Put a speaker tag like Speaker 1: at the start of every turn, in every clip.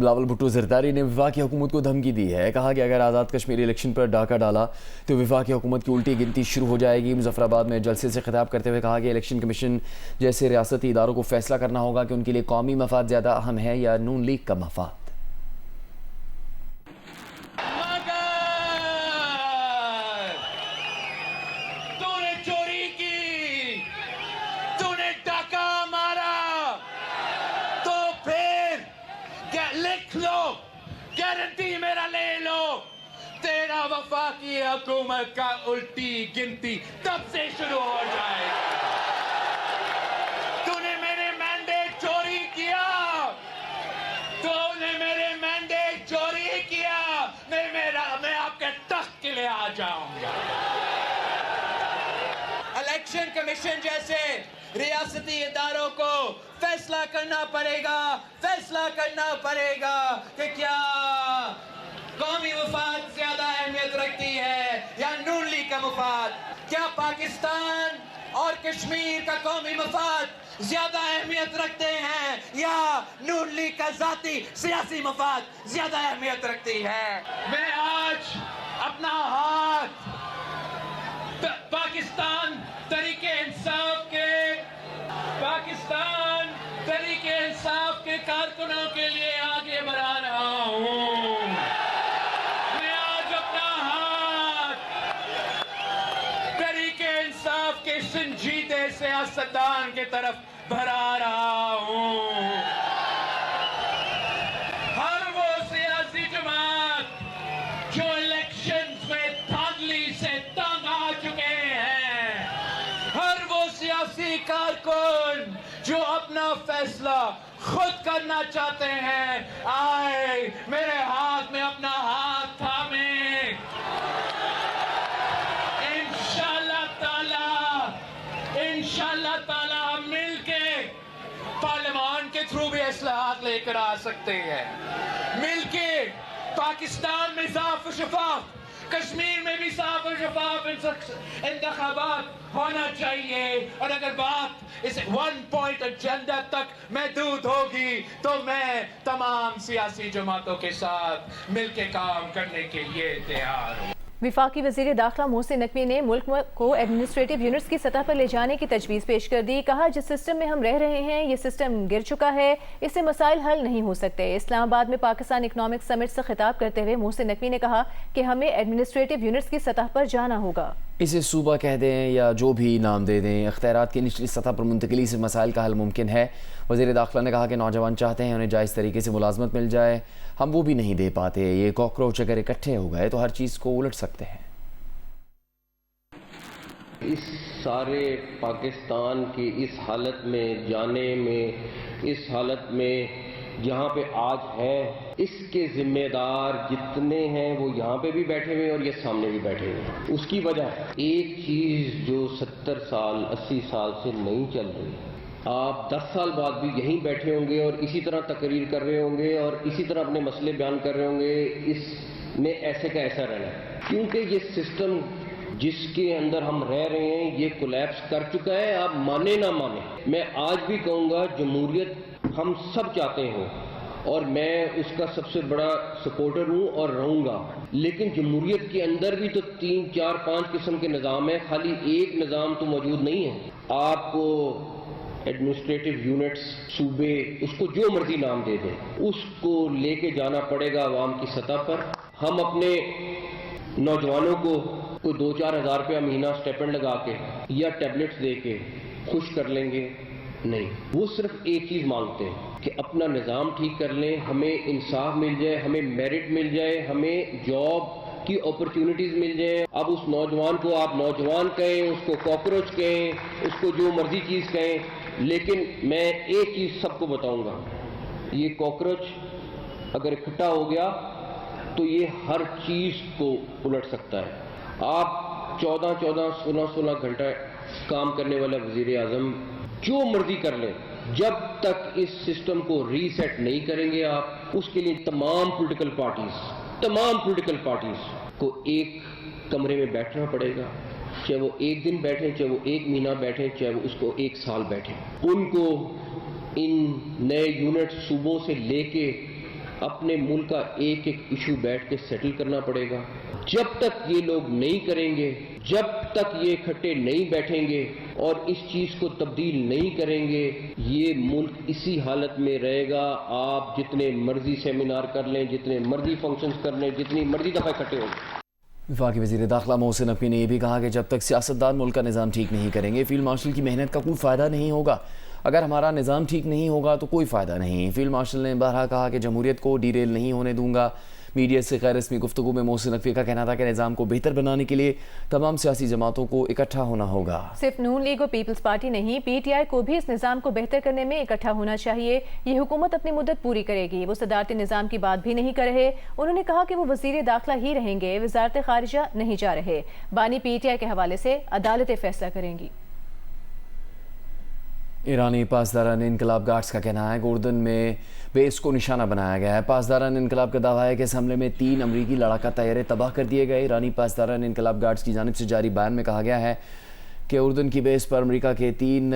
Speaker 1: بلاول بھٹو زرداری نے وفاقی حکومت کو دھمکی دی ہے. کہا کہ اگر آزاد کشمیر الیکشن پر ڈاکہ ڈالا تو وفاقی حکومت کی الٹی گنتی شروع ہو جائے گی. مظفر آباد میں جلسے سے خطاب کرتے ہوئے کہا کہ الیکشن کمیشن جیسے ریاستی اداروں کو فیصلہ کرنا ہوگا کہ ان کے لیے قومی مفاد زیادہ اہم ہے یا نون لیگ کا مفاد.
Speaker 2: گارنٹی میرا لے لو, تیرا وفاقی حکومت کا الٹی گنتی تب سے شروع ہو جائے. تو نے میرے مینڈیٹ چوری کیا, تو نے میرے مینڈیٹ چوری کیا. میں آپ کے تخت کے لیے آ جاؤں گا. الیکشن کمیشن جیسے ریاستی اداروں کو فیصلہ کرنا پڑے گا کہ کیا قومی مفاد زیادہ اہمیت رکھتی ہے یا نون لیگ کا مفاد. کیا پاکستان اور کشمیر کا قومی مفاد زیادہ اہمیت رکھتے ہیں یا نون لیگ کا ذاتی سیاسی مفاد زیادہ اہمیت رکھتی ہے. میں آج اپنا ہاتھ پاکستان تحریک انصاف کے کارکنوں کے لیے آگے بڑھا رہا ہوں. میں آج اپنا ہاتھ تحریک انصاف کے سنجیدے سیاستدان کی طرف بڑھا رہا ہوں. ہر وہ سیاسی جماعت جو الیکشنز میں دھاندلی سے تنگ آ چکے ہیں, ہر وہ سیاسی کارکن جو اپنا فیصلہ خود کرنا چاہتے ہیں, آئے میرے ہاتھ میں اپنا ہاتھ تھامیں. انشاءاللہ تعالی ہم مل کے پارلیمان کے تھرو بھی اصلاحات لے کر آ سکتے ہیں. مل کے پاکستان میں صاف و شفاف, کشمیر میں بھی صاف و شفاف انتخابات ہونا چاہیے. اور اگر بات اس 1 پوائنٹ ایجنڈا تک محدود ہوگی تو میں تمام سیاسی جماعتوں کے ساتھ مل کے کام کرنے کے لیے تیار ہوں.
Speaker 3: وفاقی وزیر داخلہ محسن نقوی نے ملک کو ایڈمنسٹریٹو یونٹس کی سطح پر لے جانے کی تجویز پیش کر دی. کہا جس سسٹم میں ہم رہ رہے ہیں یہ سسٹم گر چکا ہے, اس سے مسائل حل نہیں ہو سکتے. اسلام آباد میں پاکستان اکنامک سمٹ سے خطاب کرتے ہوئے محسن نقوی نے کہا کہ ہمیں ایڈمنسٹریٹو یونٹس کی سطح پر جانا ہوگا.
Speaker 1: اسے صوبہ کہہ دیں یا جو بھی نام دے دیں, اختیارات کی نچلی سطح پر منتقلی سے مسائل کا حل ممکن ہے. وزیر داخلہ نے کہا کہ نوجوان چاہتے ہیں انہیں جائز طریقے سے ملازمت مل جائے, ہم وہ بھی نہیں دے پاتے. یہ کاکروچ اگر اکٹھے ہو گئے تو ہر چیز کو الٹ سکتے ہیں.
Speaker 4: اس سارے پاکستان کی اس حالت میں جانے میں, اس حالت میں جہاں پہ آج ہے, اس کے ذمہ دار جتنے ہیں وہ یہاں پہ بھی بیٹھے ہوئے اور یہ سامنے بھی بیٹھے ہوئے. اس کی وجہ ایک چیز جو 70 سال 80 سال سے نہیں چل رہی, آپ 10 سال بعد بھی یہیں بیٹھے ہوں گے اور اسی طرح تقریر کر رہے ہوں گے اور اسی طرح اپنے مسئلے بیان کر رہے ہوں گے. اس میں ایسے کا ایسا رہنا ہے کیونکہ یہ سسٹم جس کے اندر ہم رہ رہے ہیں یہ کولیپس کر چکا ہے. آپ مانے نہ مانے, میں آج بھی کہوں گا جمہوریت ہم سب چاہتے ہیں اور میں اس کا سب سے بڑا سپورٹر ہوں اور رہوں گا, لیکن جمہوریت کے اندر بھی تو 3 4 5 قسم کے نظام ہیں, خالی ایک نظام تو موجود نہیں ہے. آپ کو ایڈمنسٹریٹو یونٹس صوبے اس کو جو مرضی نام دے دیں, اس کو لے کے جانا پڑے گا عوام کی سطح پر. ہم اپنے نوجوانوں کو کوئی 2-4 ہزار روپیہ مہینہ اسٹیپنڈ لگا کے یا ٹیبلٹس دے کے خوش کر لیں گے نہیں. وہ صرف ایک چیز مانگتے ہیں کہ اپنا نظام ٹھیک کر لیں, ہمیں انصاف مل جائے, ہمیں میرٹ مل جائے, ہمیں جاب کی اپرچونٹیز مل جائیں. اب اس نوجوان کو آپ نوجوان کہیں, اس کو کاکروچ کہیں, اس کو جو مرضی چیز کہیں, لیکن میں ایک چیز سب کو بتاؤں گا, یہ کاکروچ اگر اکٹھا ہو گیا تو یہ ہر چیز کو الٹ سکتا ہے. آپ 14 16 گھنٹہ کام کرنے والا وزیر اعظم جو مرضی کر لیں, جب تک اس سسٹم کو ری سیٹ نہیں کریں گے آپ, اس کے لیے تمام پولیٹیکل پارٹیز کو ایک کمرے میں بیٹھنا پڑے گا, چاہے وہ 1 دن بیٹھیں, چاہے وہ 1 مہینہ بیٹھیں, چاہے وہ اس کو 1 سال بیٹھیں. ان کو ان نئے یونٹ صوبوں سے لے کے اپنے ملک کا ایک ایک ایشو بیٹھ کے سیٹل کرنا پڑے گا. جب تک یہ لوگ نہیں کریں گے, جب تک یہ اکٹھے نہیں بیٹھیں گے اور اس چیز کو تبدیل نہیں کریں گے, یہ ملک اسی حالت میں رہے گا. آپ جتنے مرضی سیمینار کر لیں, جتنے مرضی فنکشنز کر لیں, جتنی مرضی دفعہ اکٹھے ہوں.
Speaker 1: وفاقی وزیر داخلہ محسن نقوی نے یہ بھی کہا کہ جب تک سیاستدان ملک کا نظام ٹھیک نہیں کریں گے, فیلڈ مارشل کی محنت کا کوئی فائدہ نہیں ہوگا. اگر ہمارا نظام ٹھیک نہیں ہوگا تو کوئی فائدہ نہیں. فیلڈ مارشل نے بارہا کہا کہ جمہوریت کو ڈیریل نہیں ہونے دوں گا. میڈیا سے غیر رسمی گفتگو میں محسن نقوی کا کہنا تھا کہ نظام کو بہتر بنانے کے لیے تمام سیاسی جماعتوں کو اکٹھا ہونا ہوگا.
Speaker 3: صرف نون لیگ اور پیپلز پارٹی نہیں, پی ٹی آئی کو بھی اس نظام کو بہتر کرنے میں اکٹھا ہونا چاہیے. یہ حکومت اپنی مدت پوری کرے گی, وہ صدارتی نظام کی بات بھی نہیں کر رہے. انہوں نے کہا کہ وہ وزیر داخلہ ہی رہیں گے, وزارت خارجہ نہیں جا رہے. بانی پی ٹی آئی کے حوالے سے عدالتیں فیصلہ کریں گی.
Speaker 1: ایرانی پاسداران انقلاب گارڈز کا کہنا ہے کہ اردن میں بیس کو نشانہ بنایا گیا ہے. پاسداران انقلاب کا دعویٰ ہے کہ اس حملے میں 3 امریکی لڑاکا طیارے تباہ کر دیے گئے. ایرانی پاسداران انقلاب گارڈز کی جانب سے جاری بیان میں کہا گیا ہے کہ اردن کی بیس پر امریکہ کے 3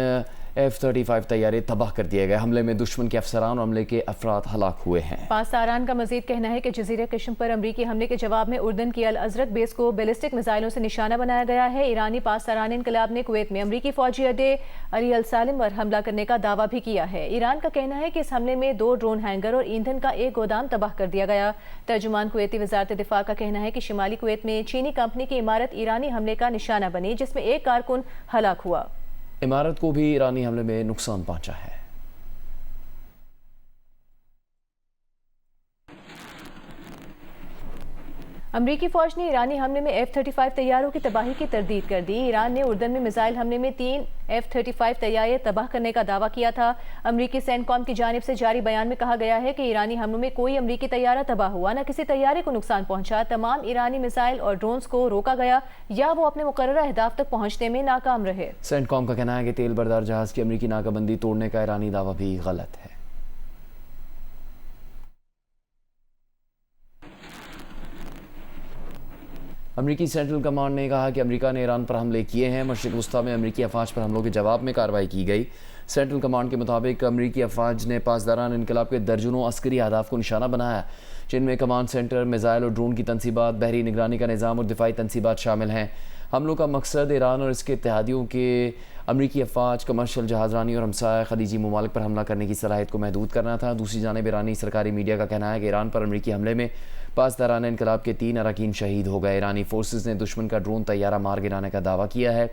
Speaker 1: F-35 طیارے تباہ کر دیے گئے. حملے میں دشمن کے افسران اور عملے کے افراد ہلاک ہوئے ہیں.
Speaker 3: پاسداران کا مزید کہنا ہے کہ جزیرہ قشم پر امریکی حملے کے جواب میں اردن کی الازرق بیس کو بیلسٹک میزائلوں سے نشانہ بنایا گیا ہے. ایرانی پاسداران انقلاب نے کویت میں امریکی فوجی اڈے علی السالم پر حملہ کرنے کا دعویٰ بھی کیا ہے. ایران کا کہنا ہے کہ اس حملے میں 2 ڈرون ہینگر اور ایندھن کا ایک گودام تباہ کر دیا گیا. ترجمان کویتی وزارت دفاع کا کہنا ہے کہ شمالی کویت میں چینی کمپنی کی عمارت ایرانی حملے کا نشانہ بنی, جس میں ایک کارکن ہلاک ہوا.
Speaker 1: عمارت کو بھی ایرانی حملے میں نقصان پہنچا ہے.
Speaker 3: امریکی فوج نے ایرانی حملے میں F-35 طیاروں کی تباہی کی تردید کر دی. ایران نے اردن میں میزائل حملے میں 3 F-35 طیارے تباہ کرنے کا دعویٰ کیا تھا. امریکی سینٹکام کی جانب سے جاری بیان میں کہا گیا ہے کہ ایرانی حملوں میں کوئی امریکی طیارہ تباہ ہوا, نہ کسی طیارے کو نقصان پہنچا. تمام ایرانی میزائل اور ڈرونز کو روکا گیا یا وہ اپنے مقررہ اہداف تک پہنچنے میں ناکام رہے.
Speaker 1: سینٹکام کا کہنا ہے کہ تیل بردار جہاز کی امریکی ناکہ بندی توڑنے کا ایرانی دعویٰ بھی غلط ہے. امریکی سینٹرل کمانڈ نے کہا کہ امریکہ نے ایران پر حملے کیے ہیں. مشرق وسطیٰ میں امریکی افواج پر حملوں کے جواب میں کارروائی کی گئی. سینٹرل کمانڈ کے مطابق امریکی افواج نے پاسداران انقلاب کے درجنوں عسکری اہداف کو نشانہ بنایا, جن میں کمانڈ سینٹر, میزائل اور ڈرون کی تنصیبات, بحری نگرانی کا نظام اور دفاعی تنصیبات شامل ہیں. حملوں کا مقصد ایران اور اس کے اتحادیوں کے امریکی افواج, کمرشل جہاز رانی اور ہمسایہ خلیجی ممالک پر حملہ کرنے کی صلاحیت کو محدود کرنا تھا. دوسری جانب ایرانی سرکاری میڈیا کا کہنا ہے کہ ایران پر امریکی حملے میں پاسداران انقلاب کے 3 اراکین شہید ہو گئے. ایرانی فورسز نے دشمن کا ڈرون طیارہ مار گرانے کا دعویٰ کیا ہے.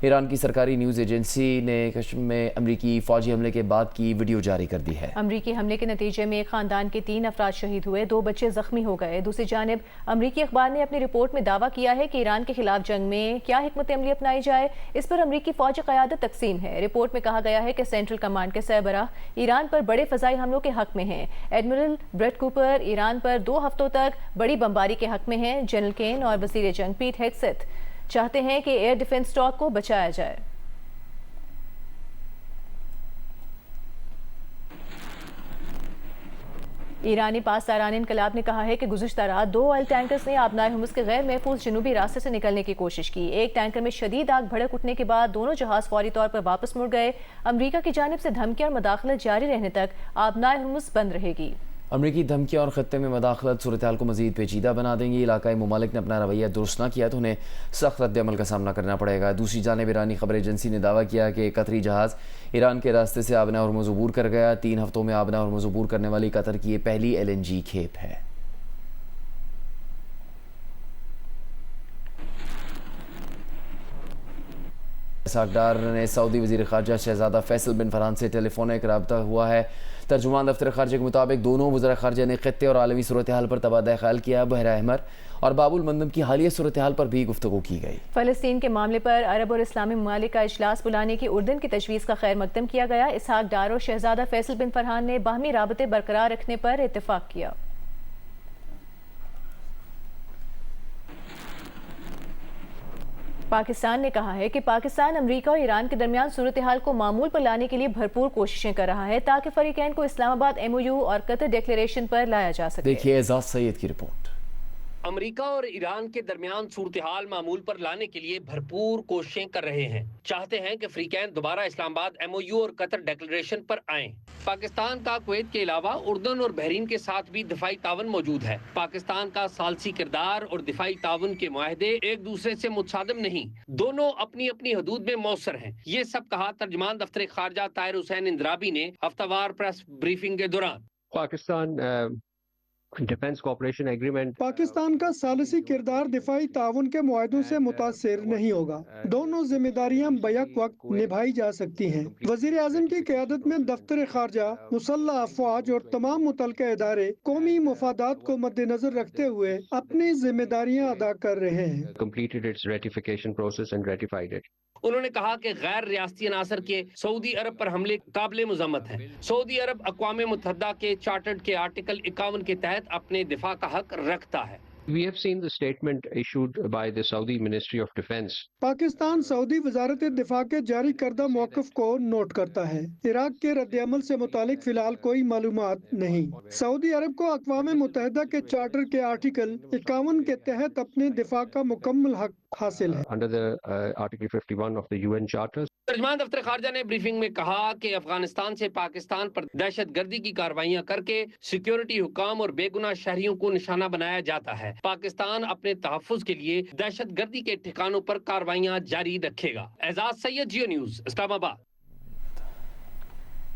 Speaker 1: ایران کی سرکاری نیوز ایجنسی نے کشم میں امریکی فوجی حملے کے بعد کی ویڈیو جاری کر دی ہے.
Speaker 3: امریکی حملے کے نتیجے میں ایک خاندان کے 3 افراد شہید ہوئے, 2 بچے زخمی ہو گئے. دوسری جانب امریکی اخبار نے اپنی رپورٹ میں دعویٰ کیا ہے کہ ایران کے خلاف جنگ میں کیا حکمت عملی اپنائی جائے, اس پر امریکی فوجی قیادت تقسیم ہے. رپورٹ میں کہا گیا ہے کہ سینٹرل کمانڈ کے سربراہ ایران پر بڑے فضائی حملوں کے حق میں ہیں. ایڈمرل بریٹ کوپر ایران پر 2 ہفتوں تک بڑی بمباری کے حق میں ہیں. جنرل کین اور وزیر جنگ پیٹ ہیگسیتھ چاہتے ہیں کہ ایئر ڈیفنس اسٹاک کو بچایا جائے. ایرانی پاسداران انقلاب نے کہا ہے کہ گزشتہ رات 2 آئل ٹینکرز نے آبنائے ہرمز کے غیر محفوظ جنوبی راستے سے نکلنے کی کوشش کی. ایک ٹینکر میں شدید آگ بھڑک اٹھنے کے بعد دونوں جہاز فوری طور پر واپس مڑ گئے. امریکہ کی جانب سے دھمکیاں اور مداخلت جاری رہنے تک آبنائے ہرمز بند رہے گی.
Speaker 1: امریکی دھمکیاں اور خطے میں مداخلت صورتحال کو مزید پیچیدہ بنا دیں گی. علاقائی ممالک نے اپنا رویہ درست نہ کیا تو انہیں سخت رد عمل کا سامنا کرنا پڑے گا. دوسری جانب ایرانی خبر ایجنسی نے دعویٰ کیا کہ قطری جہاز ایران کے راستے سے آبنائے ہرمز عبور کر گیا. 3 ہفتوں میں آبنائے ہرمز عبور کرنے والی قطر کی یہ پہلی LNG کھیپ ہے. اسحاق ڈار نے سعودی وزیر خارجہ شہزادہ فیصل بن فرحان سے ٹیلی فونک رابطہ ہوا ہے. ترجمان دفتر خارجہ کے مطابق دونوں وزراء خارجہ نے خطے اور عالمی صورتحال پر تبادلہ خیال کیا. بحیرہ احمر اور باب المندب کی حالیہ صورتحال پر بھی گفتگو کی گئی.
Speaker 3: فلسطین کے معاملے پر عرب اور اسلامی ممالک کا اجلاس بلانے کی اردن کی تجویز کا خیر مقدم کیا گیا. اسحاق ڈار اور شہزادہ فیصل بن فرحان نے باہمی رابطے برقرار رکھنے پر اتفاق کیا. پاکستان نے کہا ہے کہ پاکستان امریکہ اور ایران کے درمیان صورتحال کو معمول پر لانے کے لیے بھرپور کوششیں کر رہا ہے تاکہ فریقین کو اسلام آباد MOU اور قطر ڈیکلیریشن پر لایا جا سکے.
Speaker 1: دیکھیے اعزاز سید کی رپورٹ.
Speaker 5: امریکہ اور ایران کے درمیان صورتحال معمول پر لانے کے لیے بھرپور کوششیں کر رہے ہیں. چاہتے ہیں کہ فریقین دوبارہ اسلام آباد MOU اور قطر ڈیکلریشن پر آئیں. پاکستان کا کویت کے علاوہ اردن اور بحرین کے ساتھ بھی دفاعی تعاون موجود ہے. پاکستان کا ثالثی کردار اور دفاعی تعاون کے معاہدے ایک دوسرے سے متصادم نہیں، دونوں اپنی اپنی حدود میں مؤثر ہیں. یہ سب کہا ترجمان دفتر خارجہ طاہر حسین اندرابی نے ہفتہ وار پریس بریفنگ کے دوران.
Speaker 6: Pakistan defence cooperation agreement,
Speaker 7: Pakistan کا ثالثی کردار دفاعی تعاون کے معاہدوں سے متاثر نہیں ہوگا. دونوں ذمہ داریاں بیک وقت نبھائی جا سکتی ہیں. وزیر اعظم کی قیادت میں دفتر خارجہ، مسلح افواج اور تمام متعلقہ ادارے قومی مفادات کو مد نظر رکھتے ہوئے اپنی ذمہ داریاں ادا کر رہے ہیں.
Speaker 6: completed its ratification process and ratified it.
Speaker 5: انہوں نے کہا کہ غیر ریاستی عناصر کے سعودی عرب پر حملے قابل مذمت ہیں. سعودی عرب اقوام متحدہ کے چارٹرڈ کے آرٹیکل 51 کے تحت اپنے دفاع کا حق رکھتا ہے.
Speaker 6: We have seen the statement issued by the Saudi Ministry of Defense.
Speaker 7: Pakistan سعودی وزارت دفاع کے جاری کردہ موقف کو نوٹ کرتا ہے. عراق کے رد عمل سے متعلق فی الحال کوئی معلومات نہیں. سعودی عرب کو اقوام متحدہ کے چارٹر کے آرٹیکل 51 کے تحت اپنے دفاع کا مکمل حق حاصل ہے.
Speaker 6: Under the Article 51 of the UN Charter.
Speaker 5: ترجمان دفتر خارجہ نے بریفنگ میں کہا کہ افغانستان سے پاکستان پر دہشت گردی کی کارروائیاں کر کے سیکیورٹی حکام اور بے گناہ شہریوں کو نشانہ بنایا جاتا ہے. پاکستان اپنے تحفظ کے لیے دہشت گردی کے ٹھکانوں پر کارروائیاں جاری رکھے گا. اعزاز سید، جیو نیوز، اسلام آباد.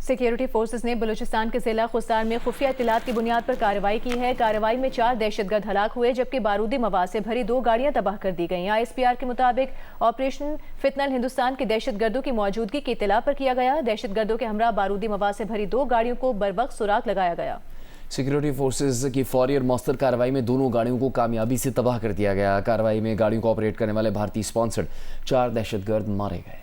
Speaker 3: سیکیورٹی فورسز نے بلوچستان کے ضلع خوستان میں خفیہ اطلاعات کی بنیاد پر کارروائی کی ہے. کارروائی میں 4 دہشت گرد ہلاک ہوئے جبکہ بارودی مواد سے بھری 2 گاڑیاں تباہ کر دی گئیں. ISPR کے مطابق آپریشن فتنل ہندوستان کے دہشت گردوں کی موجودگی کی اطلاع پر کیا گیا. دہشت گردوں کے ہمراہ بارودی مواد سے بھری 2 گاڑیوں کو بروقت سراغ لگایا گیا.
Speaker 1: سیکیورٹی فورسز کی فوری اور مؤثر کارروائی میں دونوں گاڑیوں کو کامیابی سے تباہ کر دیا گیا. کارروائی میں گاڑیوں کو آپریٹ کرنے والے بھارتی اسپانسرڈ 4 دہشت گرد مارے گئے.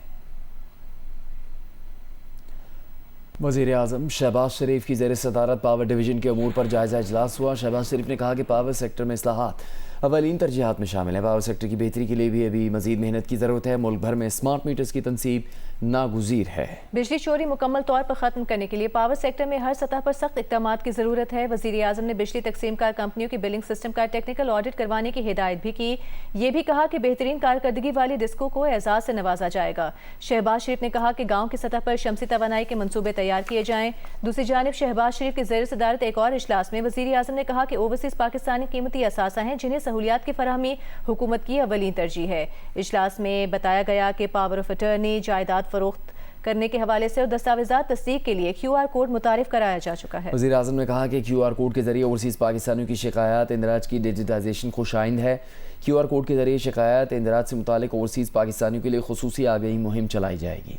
Speaker 1: وزیر اعظم شہباز شریف کی زیر صدارت پاور ڈویژن کے امور پر جائزہ اجلاس ہوا. شہباز شریف نے کہا کہ پاور سیکٹر میں اصلاحات اولین ترجیحات میں شامل ہیں. پاور سیکٹر کی بہتری کے لیے بھی ابھی مزید محنت کی ضرورت ہے. ملک بھر میں اسمارٹ میٹرز کی تنصیب ناگزیر ہے.
Speaker 3: بجلی چوری مکمل طور پر ختم کرنے کے لیے پاور سیکٹر میں ہر سطح پر سخت اقدامات کی ضرورت ہے. وزیر اعظم نے بجلی تقسیم کار کمپنیوں کی بلنگ سسٹم کا ٹیکنیکل آڈٹ کروانے کی ہدایت بھی کی. یہ بھی کہا کہ بہترین کارکردگی والی ڈسکو کو اعزاز سے نوازا جائے گا. شہباز شریف نے کہا کہ گاؤں کی سطح پر شمسی توانائی کے منصوبے تیار کیے جائیں. دوسری جانب شہباز شریف کی زیر صدارت ایک اور اجلاس میں وزیر اعظم نے کہا کہ اوورسیز پاکستانی قیمتی اثاثہ ہیں جنہیں سہولیات کی فراہمی حکومت کی اولین ترجیح ہے. اجلاس میں بتایا گیا کہ پاور آف اٹرنی، جائیداد فروخت کرنے کے حوالے سے اور دستاویزات تصدیق کے لیے QR کوڈ متعارف کرایا جا چکا ہے.
Speaker 1: وزیر اعظم نے کہا کہ QR کوڈ کے ذریعے اوورسیز پاکستانیوں کی شکایات اندراج کی ڈیجیٹائزیشن خوش آئند ہے. QR کوڈ کے ذریعے شکایات اندراج سے متعلق اوورسیز پاکستانیوں کے لیے خصوصی آگہی مہم چلائی جائے گی.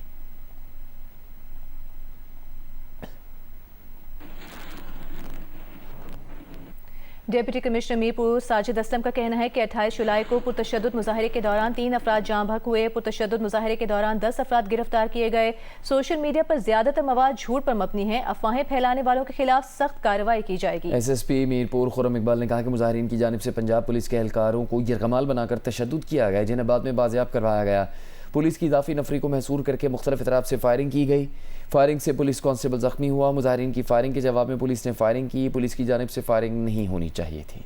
Speaker 3: ڈپٹی کمشنر میرپور ساجد اسلم کا کہنا ہے کہ 28 جولائی کو پرتشدد مظاہرے کے دوران 3 افراد جاں بحق ہوئے. پرتشدد مظاہرے کے دوران 10 افراد گرفتار کیے گئے. سوشل میڈیا پر زیادہ تر مواد جھوٹ پر مبنی ہیں. افواہیں پھیلانے والوں کے خلاف سخت کارروائی کی جائے گی.
Speaker 1: SSP میرپور خرم اقبال نے کہا کہ مظاہرین کی جانب سے پنجاب پولیس کے اہلکاروں کو یرغمال بنا کر تشدد کیا گیا جنہیں بعد میں بازیاب کروایا گیا. پولیس کی اضافی نفری کو محصور کر کے مختلف اطراف سے فائرنگ کی گئی. فائرنگ سے پولیس کانسٹیبل زخمی ہوا. مظاہرین کی فائرنگ کے جواب میں پولیس نے فائرنگ کی. پولیس کی جانب سے فائرنگ نہیں ہونی چاہیے تھی.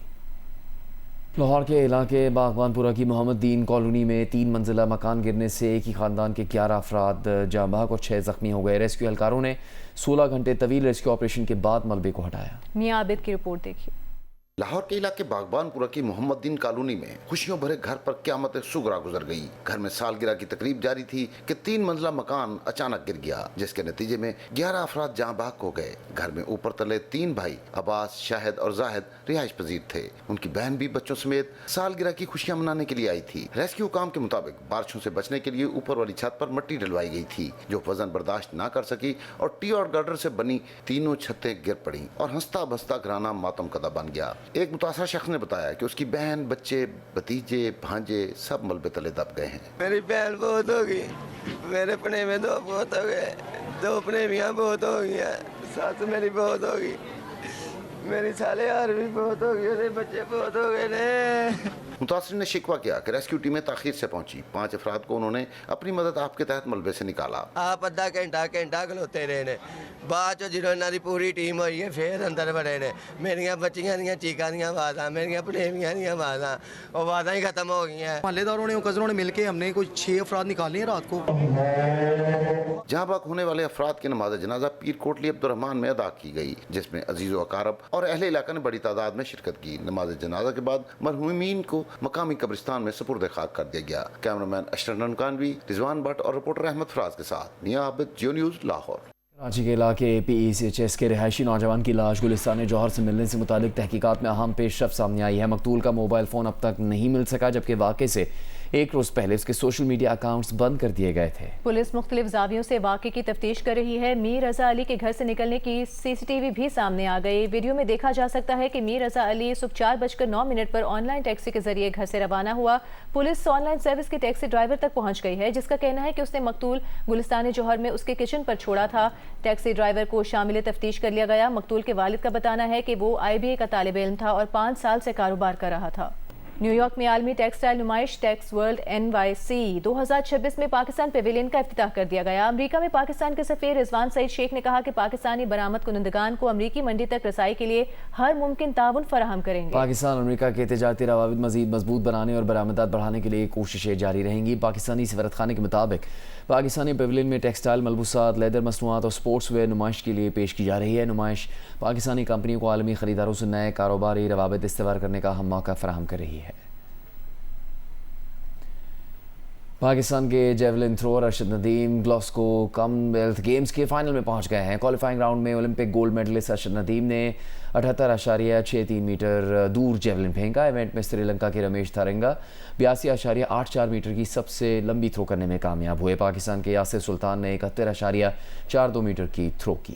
Speaker 1: لاہور کے علاقے باغبان پورہ کی محمد دین کالونی میں 3 منزلہ مکان گرنے سے ایک ہی خاندان کے 11 افراد جاں بحق اور 6 زخمی ہو گئے. ریسکیو اہلکاروں نے 16 گھنٹے طویل ریسکیو آپریشن کے بعد ملبے کو ہٹایا.
Speaker 3: میاں عابد کی رپورٹ دیکھیے.
Speaker 8: لاہور کے علاقے باغبان پورہ کی محمد دین کالونی میں خوشیوں بھرے گھر پر قیامت صغریٰ گزر گئی. گھر میں سالگرہ کی تقریب جاری تھی کہ 3 منزلہ مکان اچانک گر گیا جس کے نتیجے میں 11 افراد جاں بحق ہو گئے. گھر میں اوپر تلے 3 بھائی عباس، شاہد اور زاہد رہائش پذیر تھے. ان کی بہن بھی بچوں سمیت سالگرہ کی خوشیاں منانے کے لیے آئی تھی. ریسکیو کام کے مطابق بارشوں سے بچنے کے لیے اوپر والی چھت پر مٹی ڈلوائی گئی تھی جو وزن برداشت نہ کر سکی اور ٹی اور گرڈر سے بنی تینوں چھتیں گر پڑیں اور ہنستا بستا گھرانہ ماتم کدہ بن گیا. ایک متاثرہ شخص نے بتایا کہ اس کی بہن، بچے، بھتیجے، بھانجے سب ملبے تلے دب گئے ہیں.
Speaker 9: میری بہن بہت ہوگی، میرے پنے میں 2 بہت ہو گئے، 2 پنے میاں بہت ہو گیا، ساس میری بہت ہوگی. میری سالے یار بھی بہت ہو گئے، بچے بہت ہو گئے نے۔
Speaker 8: متاثرین نے شکوہ کیا کہ ریسکیو ٹیمیں تاخیر سے پہنچی، 5 افراد کو انہوں نے اپنی مدد آپ کے تحت ملبے سے نکالا۔
Speaker 9: آپ ادھا گھنٹہ کھلوتے رہے نے، بعد چ جنہوں دی پوری ٹیم ہوئی ہے پھر اندر بڑے نے۔ میریاں بچیاں دیاں چیکاں دیاں آوازاں، میریاں پنیویاں دیاں آوازاں، آوازاں ہی ختم ہو گئی ہیں۔
Speaker 10: محلے داروں نے اور کزنوں نے مل کے ہم نے کوئی 6 افراد نکالے ہیں رات کو۔
Speaker 8: جہاں باق ہونے والے افراد کی نماز جنازہ پیر کوٹلی عبدالرحمان میں ادا کی گئی، جس میں عزیز و اقارب اور اہل علاقہ نے بڑی تعداد میں شرکت کی۔ نماز جنازہ کے بعد مرحومین کو مقامی قبرستان میں سپرد خاک کر دیا گیا۔ کیمرامین اشرف ننکانوی، رضوان بٹ اور رپورٹر احمد فراز کے ساتھ نیا عابد، جیو نیوز، لاہور۔
Speaker 1: کراچی کے علاقے PECHS کے رہائشی نوجوان کی لاش گلستان جوہر سے ملنے سے متعلق تحقیقات میں اہم پیش رفت سامنے آئی ہے۔ مقتول کا موبائل فون اب تک نہیں مل سکا، جبکہ واقعے سے 1 روز پہلے اس کے سوشل میڈیا اکاؤنٹس بند کر دیے گئے تھے۔
Speaker 3: پولیس مختلف زاویوں سے واقعے کی تفتیش کر رہی ہے۔ میر رضا علی کے گھر سے نکلنے کی CCTV بھی سامنے آ گئی۔ ویڈیو میں دیکھا جا سکتا ہے کہ میر رضا علی صبح 4:09 پر آن لائن ٹیکسی کے ذریعے گھر سے روانہ ہوا۔ پولیس آن لائن سروس کے ٹیکسی ڈرائیور تک پہنچ گئی ہے، جس کا کہنا ہے کہ اس نے مقتول گلستان جوہر میں اس کے کچن پر چھوڑا تھا۔ ٹیکسی ڈرائیور کو شامل تفتیش کر لیا گیا۔ مقتول کے والد کا بتانا ہے کہ وہ IBA کا طالب علم تھا اور 5 سال سے کاروبار کر رہا تھا۔ نیو یارک میں عالمی ٹیکسٹائل نمائش ٹیکس ورلڈ NYC 2026 میں پاکستان پیویلین کا افتتاح کر دیا گیا۔ امریکہ میں پاکستان کے سفیر رضوان سعید شیخ نے کہا کہ پاکستانی برآمد کنندگان کو امریکی منڈی تک رسائی کے لیے ہر ممکن تعاون فراہم کریں گے۔
Speaker 1: پاکستان اور امریکہ کے تجارتی روابط مزید مضبوط بنانے اور برآمدات بڑھانے کے لیے کوششیں جاری رہیں گی۔ پاکستانی سفارت خانے کے مطابق پاکستانی پیویلین میں ٹیکسٹائل ملبوسات، لیدر مصنوعات اور سپورٹس ویئر نمائش کے لیے پیش کی جا رہی ہے۔ نمائش پاکستانی کمپنیوں کو عالمی خریداروں سے نئے کاروباری روابط استوار کرنے کا اہم موقع فراہم کر رہی ہے۔ پاکستان کے javelin thrower Arshad Nadeem Glasgow Commonwealth Games کے فائنل میں پہنچ گئے ہیں۔ کوالیفائنگ راؤنڈ میں Olympic gold medalist Arshad Nadeem نے 78.63 میٹر دور جیولن پھینکا۔ ایونٹ میں سری لنکا کے رمیش تھارنگا 82.84 میٹر کی سب سے لمبی تھرو کرنے میں کامیاب ہوئے۔ پاکستان کے یاسر سلطان نے 71.42 میٹر کی تھرو کی۔